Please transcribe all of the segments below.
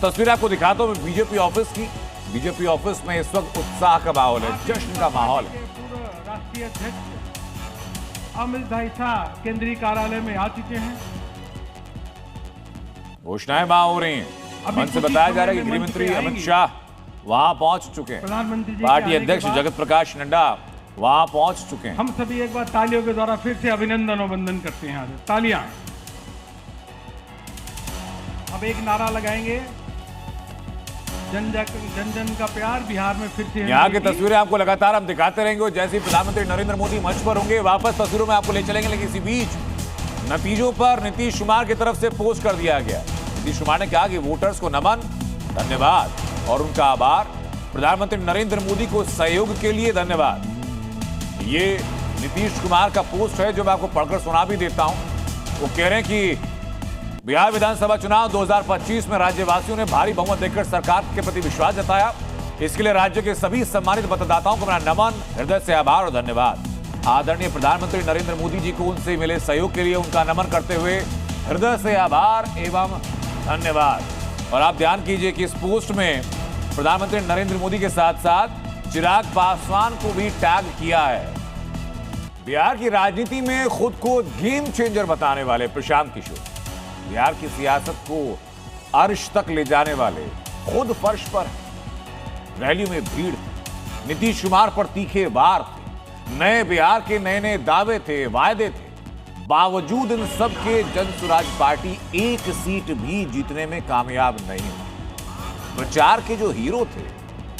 तस्वीर आपको दिखाता हूं बीजेपी ऑफिस की। बीजेपी ऑफिस में इस वक्त उत्साह का माहौल है, जश्न का माहौल है। राष्ट्रीय अध्यक्ष अमित भाई शाह केंद्रीय कार्यालय में आ चुके हैं। घोषणाएं वहां हो रही हैं। मंच से बताया जा रहा है कि गृहमंत्री अमित शाह वहां पहुंच चुके हैं। प्रधानमंत्री जी पार्टी अध्यक्ष जगत प्रकाश नड्डा वहां पहुंच चुके हैं। हम सभी एक बार तालियों के द्वारा फिर से अभिनंदन और वंदन करते हैं। तालियां। अब एक नारा लगाएंगे, जन जन का प्यार बिहार में फिर से। यहाँ की तस्वीरें आपको लगातार हम दिखाते रहेंगे। जैसे ही प्रधानमंत्री नरेंद्र मोदी मंच पर होंगे वापस तस्वीरों में आपको ले चलेंगे। लेकिन इसी बीच नतीजों पर नीतीश कुमार की तरफ से पोस्ट कर दिया गया। नीतीश कुमार ने कहा कि वोटर्स को नमन, धन्यवाद और उनका आभार। प्रधानमंत्री नरेंद्र मोदी को सहयोग के लिए धन्यवाद। ये नीतीश कुमार का पोस्ट है जो मैं आपको पढ़कर सुना भी देता हूं। वो कह रहे हैं कि बिहार विधानसभा चुनाव 2025 में राज्यवासियों ने भारी बहुमत देकर सरकार के प्रति विश्वास जताया। इसके लिए राज्य के सभी सम्मानित मतदाताओं को मेरा नमन, हृदय से आभार और धन्यवाद। आदरणीय प्रधानमंत्री नरेंद्र मोदी जी को उनसे मिले सहयोग के लिए उनका नमन करते हुए हृदय से आभार एवं धन्यवाद। और आप ध्यान कीजिए कि इस पोस्ट में प्रधानमंत्री नरेंद्र मोदी के साथ साथ चिराग पासवान को भी टैग किया है। बिहार की राजनीति में खुद को गेम चेंजर बताने वाले प्रशांत किशोर, बिहार की सियासत को अर्श तक ले जाने वाले, खुद फर्श पर रैली में भीड़, नीतीश कुमार पर तीखे वार थे, नए बिहार के नए नए दावे थे, वायदे थे। बावजूद इन सब के जनसुराज पार्टी एक सीट भी जीतने में कामयाब नहीं हुई। प्रचार के जो हीरो थे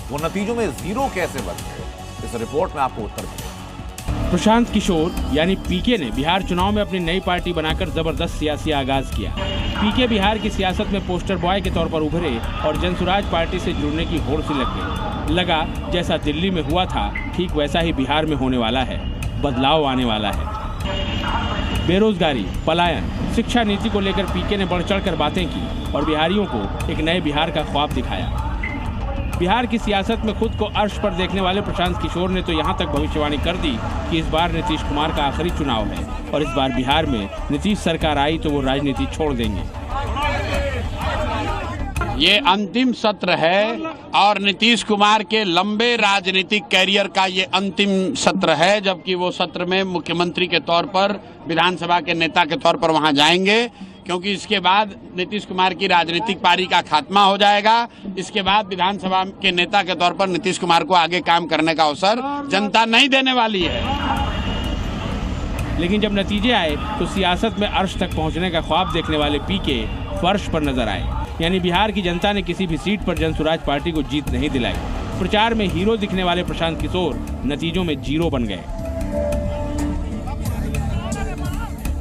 वो नतीजों में जीरो कैसे बन गए, इस रिपोर्ट में आपको उत्तर मिलेगा। प्रशांत किशोर यानी पीके ने बिहार चुनाव में अपनी नई पार्टी बनाकर जबरदस्त सियासी आगाज किया। पीके बिहार की सियासत में पोस्टर बॉय के तौर पर उभरे और जनसुराज पार्टी से जुड़ने की होड़ से लग गए। लगा जैसा दिल्ली में हुआ था ठीक वैसा ही बिहार में होने वाला है, बदलाव आने वाला है। बेरोजगारी, पलायन, शिक्षा नीति को लेकर पीके ने बढ़ चढ़कर बातें की और बिहारियों को एक नए बिहार का ख्वाब दिखाया। बिहार की सियासत में खुद को अर्श पर देखने वाले प्रशांत किशोर ने तो यहाँ तक भविष्यवाणी कर दी कि इस बार नीतीश कुमार का आखिरी चुनाव है और इस बार बिहार में नीतीश सरकार आई तो वो राजनीति छोड़ देंगे। ये अंतिम सत्र है और नीतीश कुमार के लंबे राजनीतिक कैरियर का ये अंतिम सत्र है, जबकि वो सत्र में मुख्यमंत्री के तौर पर, विधानसभा के नेता के तौर पर वहां जाएंगे, क्योंकि इसके बाद नीतीश कुमार की राजनीतिक पारी का खात्मा हो जाएगा। इसके बाद विधानसभा के नेता के तौर पर नीतीश कुमार को आगे काम करने का अवसर जनता नहीं देने वाली है। लेकिन जब नतीजे आए तो सियासत में अर्श तक पहुंचने का ख्वाब देखने वाले पीके फर्श पर नजर आए। यानी बिहार की जनता ने किसी भी सीट पर जनसुराज पार्टी को जीत नहीं दिलाई। प्रचार में हीरो दिखने वाले प्रशांत किशोर नतीजों में जीरो बन गए।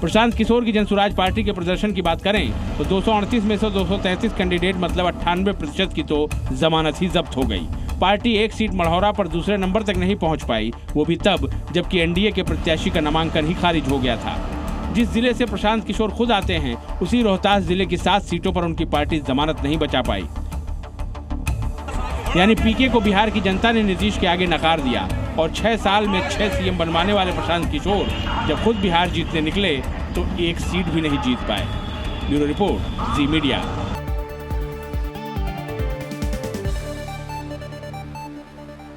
प्रशांत किशोर की जनसुराज पार्टी के प्रदर्शन की बात करें तो 238 में से 233 कैंडिडेट मतलब 98% की तो जमानत ही जब्त हो गई। पार्टी एक सीट मढ़ौरा पर दूसरे नंबर तक नहीं पहुंच पाई, वो भी तब जबकि एनडीए के प्रत्याशी का नामांकन ही खारिज हो गया था। जिस जिले से प्रशांत किशोर खुद आते हैं उसी रोहतास जिले की 7 सीटों पर उनकी पार्टी जमानत नहीं बचा पाई। यानी पीके को बिहार की जनता ने नीतीश के आगे नकार दिया और 6 साल में 6 सीएम बनवाने वाले प्रशांत किशोर जब खुद बिहार जीतने निकले तो एक सीट भी नहीं जीत पाए। ब्यूरो रिपोर्ट, जी मीडिया।